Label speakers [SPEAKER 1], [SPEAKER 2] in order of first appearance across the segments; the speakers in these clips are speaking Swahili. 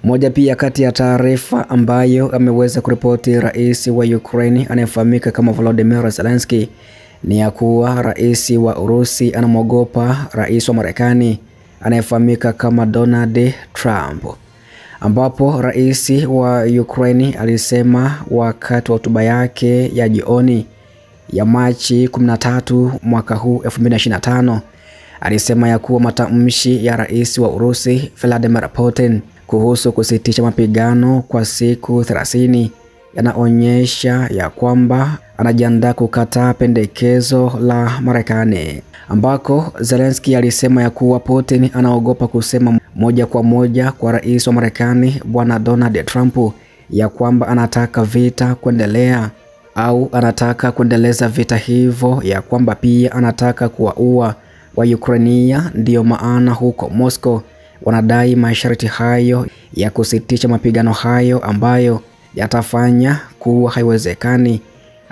[SPEAKER 1] Moja pia kati ya taarifa ambayo ameweza kuripoti rais wa Ukraine anayefahamika kama Volodymyr Zelensky ni ya kuwa rais wa Urusi anamwogopa rais wa Marekani anayefahamika kama Donald Trump, ambapo rais wa Ukraine alisema wakati wa hotuba yake ya jioni ya Machi 13 mwaka huu 2025, alisema ya kuwa matamshi ya rais wa Urusi Vladimir Putin kuhusu kusitisha mapigano kwa siku 30 yanaonyesha ya kwamba anajiandaa kukataa pendekezo la Marekani, ambako Zelensky alisema ya kuwa Putin anaogopa kusema moja kwa moja kwa rais wa Marekani bwana Donald Trump ya kwamba anataka vita kuendelea au anataka kuendeleza vita hivyo, ya kwamba pia anataka kuwaua wa Ukrainia. Ndiyo maana huko Moscow wanadai masharti hayo ya kusitisha mapigano hayo ambayo yatafanya kuwa haiwezekani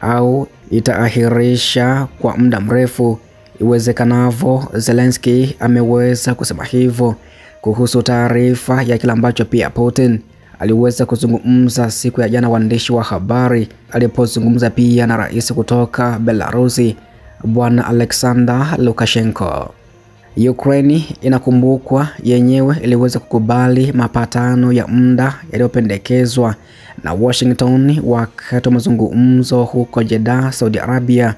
[SPEAKER 1] au itaahirisha kwa muda mrefu iwezekanavyo. Zelensky ameweza kusema hivyo kuhusu taarifa ya kile ambacho pia Putin aliweza kuzungumza siku ya jana waandishi wa habari alipozungumza pia na rais kutoka Belarusi bwana Alexander Lukashenko. Ukraine inakumbukwa yenyewe iliweza kukubali mapatano ya muda yaliyopendekezwa na Washington wakati wa mazungumzo huko Jeddah, Saudi Arabia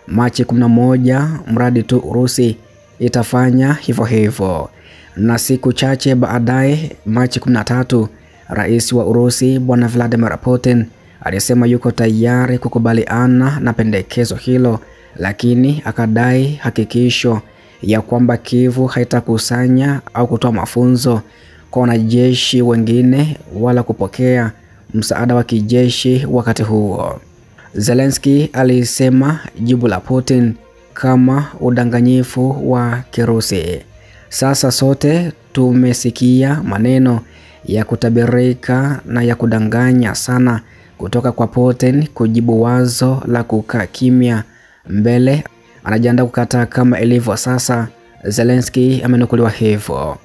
[SPEAKER 1] Machi 11, mradi tu Urusi itafanya hivyo hivyo. Na siku chache baadaye Machi 13, rais wa Urusi bwana Vladimir Putin alisema yuko tayari kukubaliana na pendekezo hilo, lakini akadai hakikisho ya kwamba Kyiv haitakusanya au kutoa mafunzo kwa wanajeshi wengine wala kupokea msaada wa kijeshi wakati huo. Zelensky alisema jibu la Putin kama udanganyifu wa Kirusi. Sasa sote tumesikia maneno ya kutabirika na ya kudanganya sana kutoka kwa Putin kujibu wazo la kukaa kimya mbele. Anajiandaa kukataa kama ilivyo sasa, Zelensky amenukuliwa hivyo.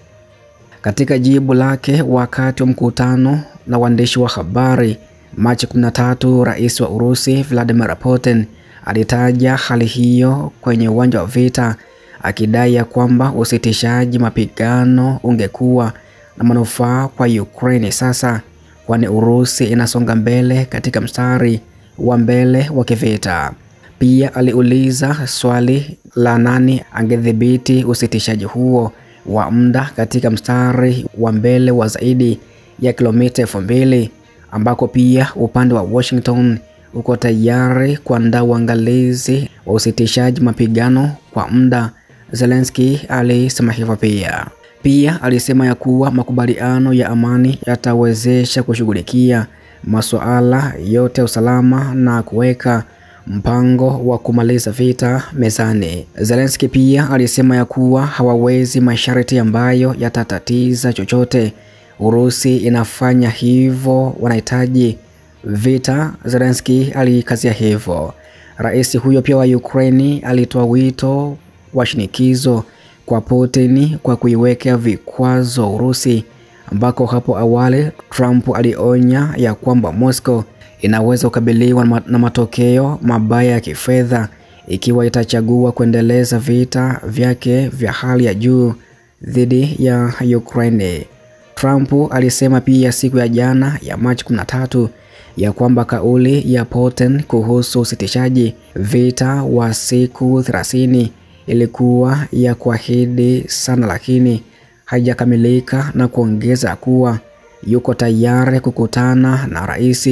[SPEAKER 1] Katika jibu lake wakati wa mkutano na waandishi wa habari Machi 13, rais wa Urusi Vladimir Putin alitaja hali hiyo kwenye uwanja wa vita, akidai ya kwamba usitishaji mapigano ungekuwa na manufaa kwa Ukraine sasa, kwani Urusi inasonga mbele katika mstari wa mbele wa kivita. Pia aliuliza swali la nani angedhibiti usitishaji huo wa muda katika mstari wa mbele wa zaidi ya kilomita 2000, ambako pia upande wa Washington uko tayari kuandaa uangalizi wa usitishaji mapigano kwa muda. Zelensky alisema hivyo pia alisema ya kuwa makubaliano ya amani yatawezesha kushughulikia masuala yote ya usalama na kuweka mpango wa kumaliza vita mezani. Zelensky pia alisema ya kuwa hawawezi masharti ambayo yatatatiza chochote. Urusi inafanya hivyo, wanahitaji vita. Zelensky alikazia hivyo. Rais huyo pia wa Ukraine alitoa wito wa shinikizo kwa Putin kwa kuiwekea vikwazo Urusi, ambako hapo awali Trump alionya ya kwamba Moscow inaweza kukabiliwa na matokeo mabaya ya kifedha ikiwa itachagua kuendeleza vita vyake vya hali ya juu dhidi ya Ukraine. Trump alisema pia siku ya jana ya Machi 13 ya kwamba kauli ya Putin kuhusu usitishaji vita wa siku 30 ilikuwa ya kuahidi sana, lakini haijakamilika, na kuongeza kuwa yuko tayari kukutana na rais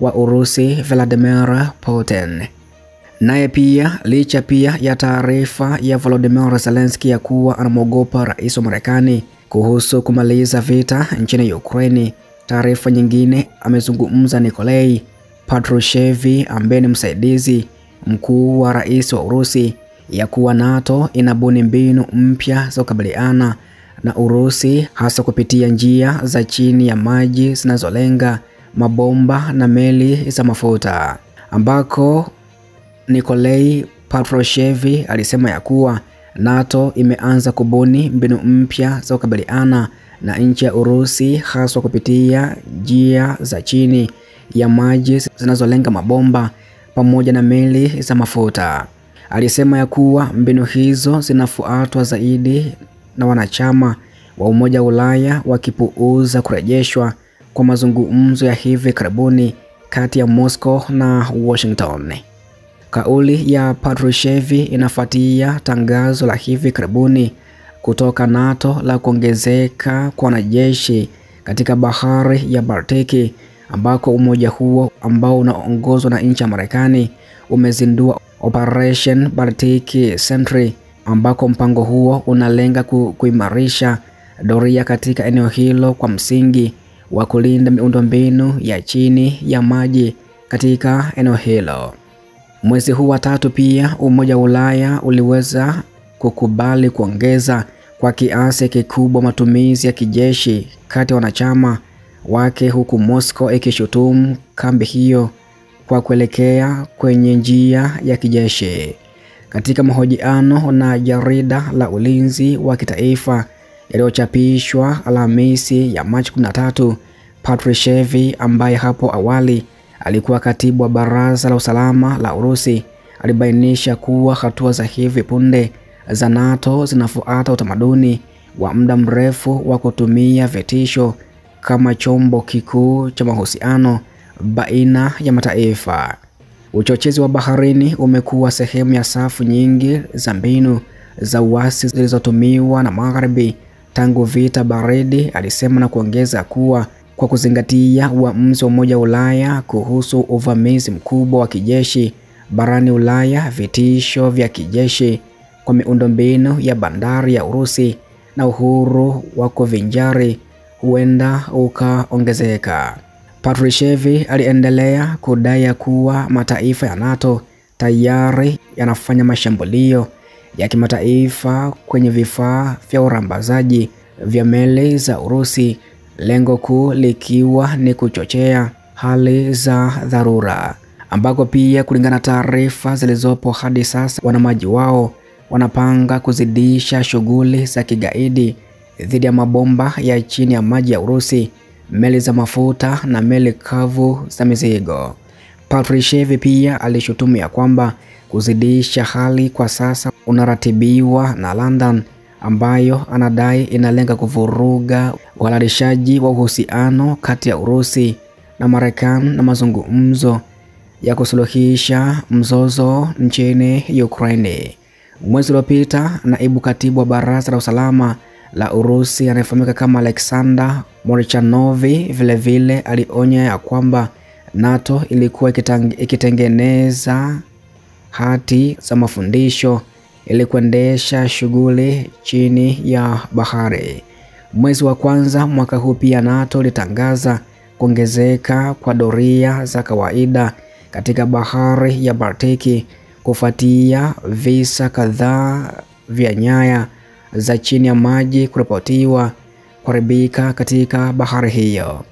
[SPEAKER 1] wa Urusi Vladimir Putin. Naye pia licha pia ya taarifa ya Volodymyr Zelensky ya kuwa anamwogopa rais wa Marekani kuhusu kumaliza vita nchini Ukraine, taarifa nyingine amezungumza Nikolai Patrushev ambaye ni msaidizi mkuu wa rais wa Urusi ya kuwa NATO inabuni mbinu mpya za kukabiliana na Urusi, hasa kupitia njia za chini ya maji zinazolenga mabomba na meli za mafuta, ambako Nikolai Patrushev alisema ya kuwa NATO imeanza kubuni mbinu mpya za kukabiliana na nchi ya Urusi, haswa kupitia njia za chini ya maji zinazolenga mabomba pamoja na meli za mafuta. Alisema ya kuwa mbinu hizo zinafuatwa zaidi na wanachama wa Umoja wa Ulaya, wakipuuza kurejeshwa kwa mazungumzo ya hivi karibuni kati ya Moscow na Washington. Kauli ya Patrushev inafuatia tangazo la hivi karibuni kutoka NATO la kuongezeka kwa wanajeshi katika bahari ya Baltiki, ambako umoja huo ambao unaongozwa na nchi ya Marekani umezindua Operation Baltic Sentry, ambako mpango huo unalenga kuimarisha doria katika eneo hilo kwa msingi wa kulinda miundombinu ya chini ya maji katika eneo hilo. Mwezi huu wa tatu pia Umoja wa Ulaya uliweza kukubali kuongeza kwa kiasi kikubwa matumizi ya kijeshi kati ya wanachama wake, huku Moscow ikishutumu kambi hiyo kwa kuelekea kwenye njia ya kijeshi. Katika mahojiano na jarida la ulinzi wa kitaifa yaliyochapishwa Alhamisi ya Machi 13, Patrushev ambaye hapo awali alikuwa katibu wa Baraza la Usalama la Urusi alibainisha kuwa hatua za hivi punde za NATO zinafuata utamaduni wa muda mrefu wa kutumia vitisho kama chombo kikuu cha mahusiano baina ya mataifa. Uchochezi wa baharini umekuwa sehemu ya safu nyingi za mbinu za uasi zilizotumiwa na Magharibi tangu vita baridi, alisema, na kuongeza kuwa kwa kuzingatia uamuzi wa Umoja wa Ulaya kuhusu uvamizi mkubwa wa kijeshi barani Ulaya, vitisho vya kijeshi kwa miundombinu ya bandari ya Urusi na uhuru wa kuvinjari huenda ukaongezeka. Patrushev aliendelea kudai kuwa mataifa ya NATO tayari yanafanya mashambulio ya kimataifa kwenye vifaa vya urambazaji vya meli za Urusi, lengo kuu likiwa ni kuchochea hali za dharura, ambako pia kulingana na taarifa zilizopo hadi sasa wanamaji wao wanapanga kuzidisha shughuli za kigaidi dhidi ya mabomba ya chini ya maji ya Urusi, meli za mafuta na meli kavu za mizigo. Patrushev pia alishutumu ya kwamba kuzidisha hali kwa sasa unaratibiwa na London, ambayo anadai inalenga kuvuruga uhalalishaji wa uhusiano kati ya Urusi na Marekani na mazungumzo ya kusuluhisha mzozo nchini Ukraine. Mwezi uliopita, naibu katibu wa Baraza la Usalama la Urusi anayefahamika kama Alexander Molchanov vile alionya ya kwamba NATO ilikuwa ikitengeneza hati za mafundisho ili kuendesha shughuli chini ya bahari. Mwezi wa kwanza mwaka huu pia NATO ilitangaza kuongezeka kwa doria za kawaida katika bahari ya Baltiki kufuatia visa kadhaa vya nyaya za chini ya maji kuripotiwa kuharibika katika bahari hiyo,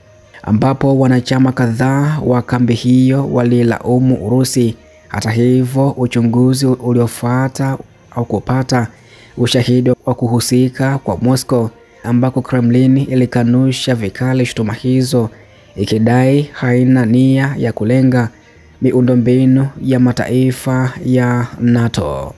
[SPEAKER 1] ambapo wanachama kadhaa wa kambi hiyo walilaumu Urusi. Hata hivyo, uchunguzi uliofuata au kupata ushahidi wa kuhusika kwa Moscow, ambako Kremlin ilikanusha vikali shutuma hizo, ikidai haina nia ya kulenga miundombinu ya mataifa ya NATO.